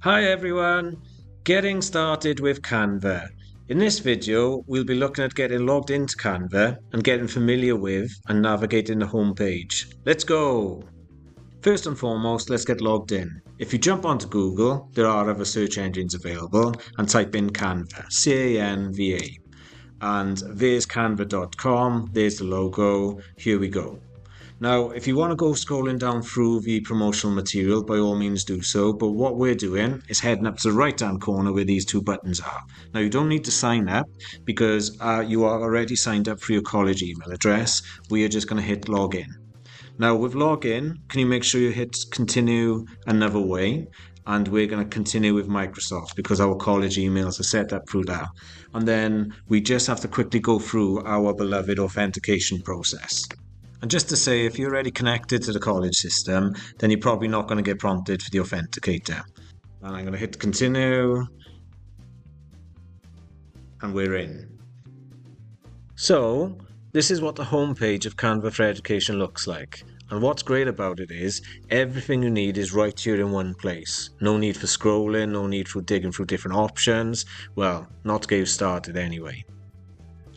Hi everyone, getting started with Canva. In this video, we'll be looking at getting logged into Canva and getting familiar with and navigating the home page. Let's go! First and foremost, let's get logged in. If you jump onto Google, there are other search engines available and type in Canva, C-A-N-V-A. And there's canva.com, there's the logo, here we go. Now, if you want to go scrolling down through the promotional material, by all means do so, but what we're doing is heading up to the right-hand corner where these two buttons are. Now, you don't need to sign up because you are already signed up for your college email address. We are just going to hit login. Now, with login, can you make sure you hit continue another way? And we're going to continue with Microsoft because our college emails are set up through that. And then we just have to quickly go through our beloved authentication process. And just to say, if you're already connected to the college system, then you're probably not going to get prompted for the authenticator. And I'm going to hit continue. And we're in. So, this is what the homepage of Canva for Education looks like. And what's great about it is, everything you need is right here in one place. No need for scrolling, no need for digging through different options. Well, not to get you started anyway.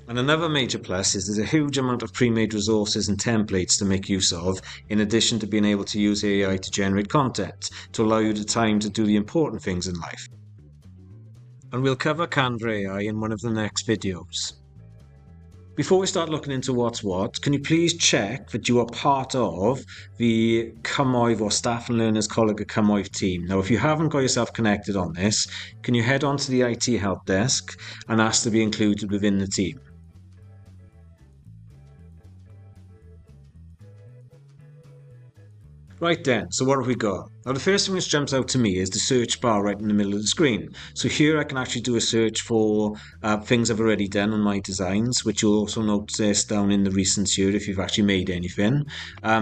And another major plus is there's a huge amount of pre-made resources and templates to make use of, in addition to being able to use AI to generate content, to allow you the time to do the important things in life. And we'll cover Canva AI in one of the next videos. Before we start looking into what's what, can you please check that you are part of the Cymoedd or Staff and Learners Coleg y Cymoedd team. Now, if you haven't got yourself connected on this, can you head on to the IT help desk and ask to be included within the team? Right then, so what have we got? Now the first thing which jumps out to me is the search bar right in the middle of the screen. So here I can actually do a search for things I've already done on my designs, which you'll also notice down in the recents here if you've actually made anything.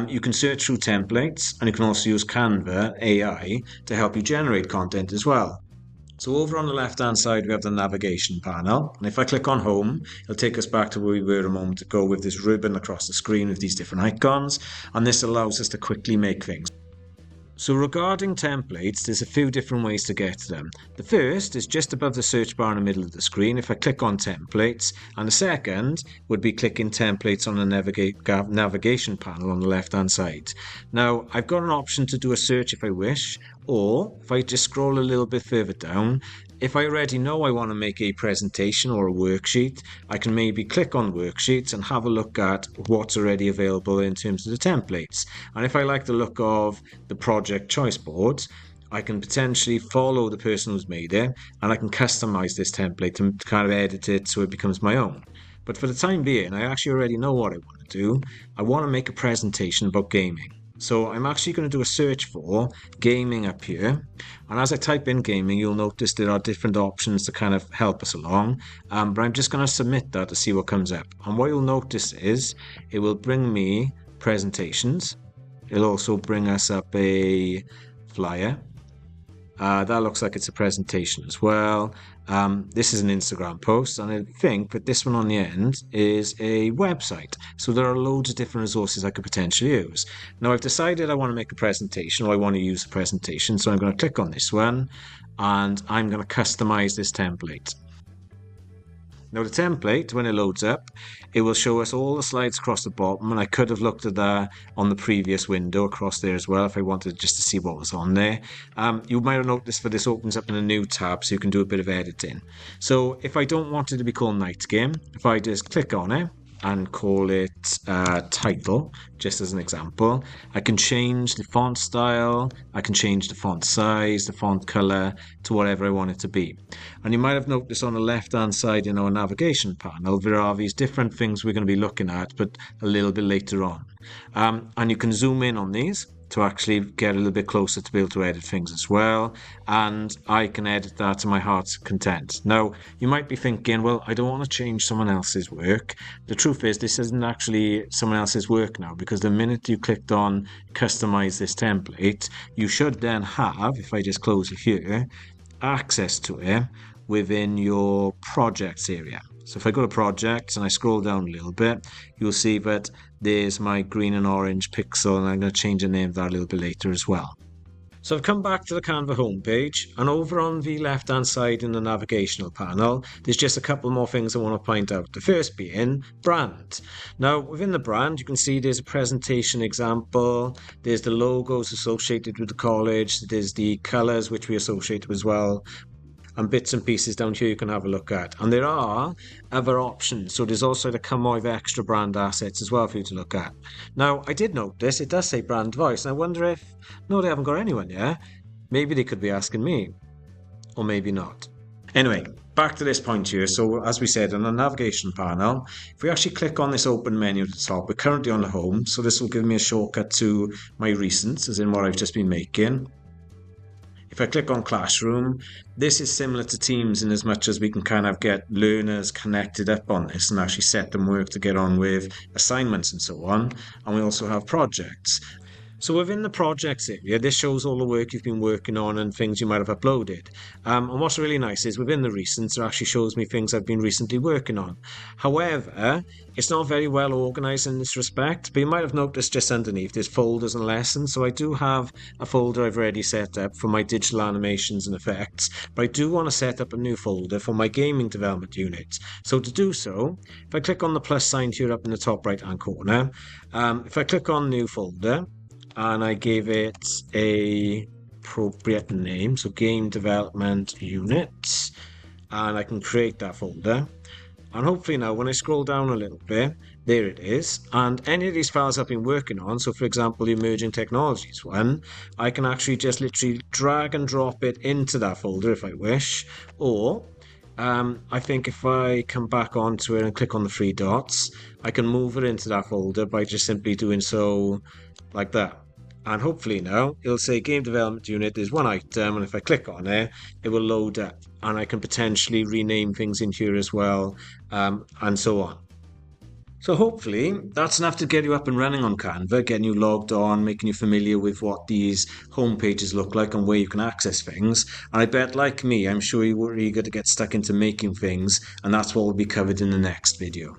You can search through templates, and you can also use Canva AI to help you generate content as well. So over on the left hand side we have the navigation panel, and if I click on home, it'll take us back to where we were a moment ago with this ribbon across the screen with these different icons, and this allows us to quickly make things. So regarding templates, there's a few different ways to get to them. The first is just above the search bar in the middle of the screen if I click on templates, and the second would be clicking templates on the navigation panel on the left hand side. Now I've got an option to do a search if I wish, or if I just scroll a little bit further down, if I already know I want to make a presentation or a worksheet, I can maybe click on worksheets and have a look at what's already available in terms of the templates. And if I like the look of the project choice boards, I can potentially follow the person who's made it, and I can customize this template to kind of edit it so it becomes my own. But for the time being, I actually already know what I want to do. I want to make a presentation about gaming. So I'm actually going to do a search for gaming up here, and as I type in gaming, you'll notice there are different options to kind of help us along, but I'm just going to submit that to see what comes up. And what you'll notice is it will bring me presentations. It'll also bring us up a flyer. That looks like it's a presentation as well. This is an Instagram post, and I think that this one on the end is a website. So there are loads of different resources I could potentially use. Now I've decided I want to make a presentation, or I want to use a presentation, so I'm going to click on this one, and I'm going to customize this template. Now the template, when it loads up, it will show us all the slides across the bottom, and I could have looked at that on the previous window across there as well if I wanted just to see what was on there. You might have noticed that this opens up in a new tab so you can do a bit of editing. So if I don't want it to be called Night Game, if I just click on it and call it title, just as an example, I can change the font style, I can change the font size, the font color to whatever I want it to be. And you might have noticed on the left hand side in our navigation panel there are these different things we're going to be looking at, but a little bit later on. And you can zoom in on these to actually get a little bit closer to be able to edit things as well, and I can edit that to my heart's content. Now you might be thinking, well, I don't want to change someone else's work. The truth is this isn't actually someone else's work now, because the minute you clicked on customize this template, you should then have, if I just close it here, access to it within your projects area. So if I go to projects and I scroll down a little bit, you'll see that there's my green and orange pixel, and I'm going to change the name of that a little bit later as well. So I've come back to the Canva homepage, and over on the left-hand side in the navigational panel, there's just a couple more things I want to point out. The first being brand. Now, within the brand, you can see there's a presentation example, there's the logos associated with the college, there's the colours which we associate as well, and bits and pieces down here you can have a look at. And there are other options. So there's also the Cymoedd extra brand assets as well for you to look at. Now, I did notice it does say brand voice, and I wonder if, no, they haven't got anyone yet. Maybe they could be asking me, or maybe not. Anyway, back to this point here. So as we said, on the navigation panel, if we actually click on this open menu at the top, we're currently on the home. So this will give me a shortcut to my recents, as in what I've just been making. If I click on Classroom, this is similar to Teams in as much as we can kind of get learners connected up on this and actually set them work to get on with assignments and so on. And we also have projects. So within the projects area, this shows all the work you've been working on and things you might have uploaded. And what's really nice is within the recents, it actually shows me things I've been recently working on. However, it's not very well organized in this respect, but you might have noticed just underneath there's folders and lessons. So I do have a folder I've already set up for my digital animations and effects, but I do want to set up a new folder for my gaming development unit. So to do so, if I click on the plus sign here up in the top right hand corner, if I click on new folder, and I gave it a appropriate name, so game development unit, and I can create that folder. And hopefully now when I scroll down a little bit, there it is. And any of these files I've been working on, so for example the emerging technologies one, I can actually just literally drag and drop it into that folder if I wish. Or I think if I come back onto it and click on the three dots, I can move it into that folder by just simply doing so like that. And hopefully now it'll say game development unit, there's one item, and if I click on it, it will load up, and I can potentially rename things in here as well, and so on. So hopefully that's enough to get you up and running on Canva, getting you logged on, making you familiar with what these home pages look like and where you can access things. And I bet, like me, I'm sure you were eager to get stuck into making things, and that's what will be covered in the next video.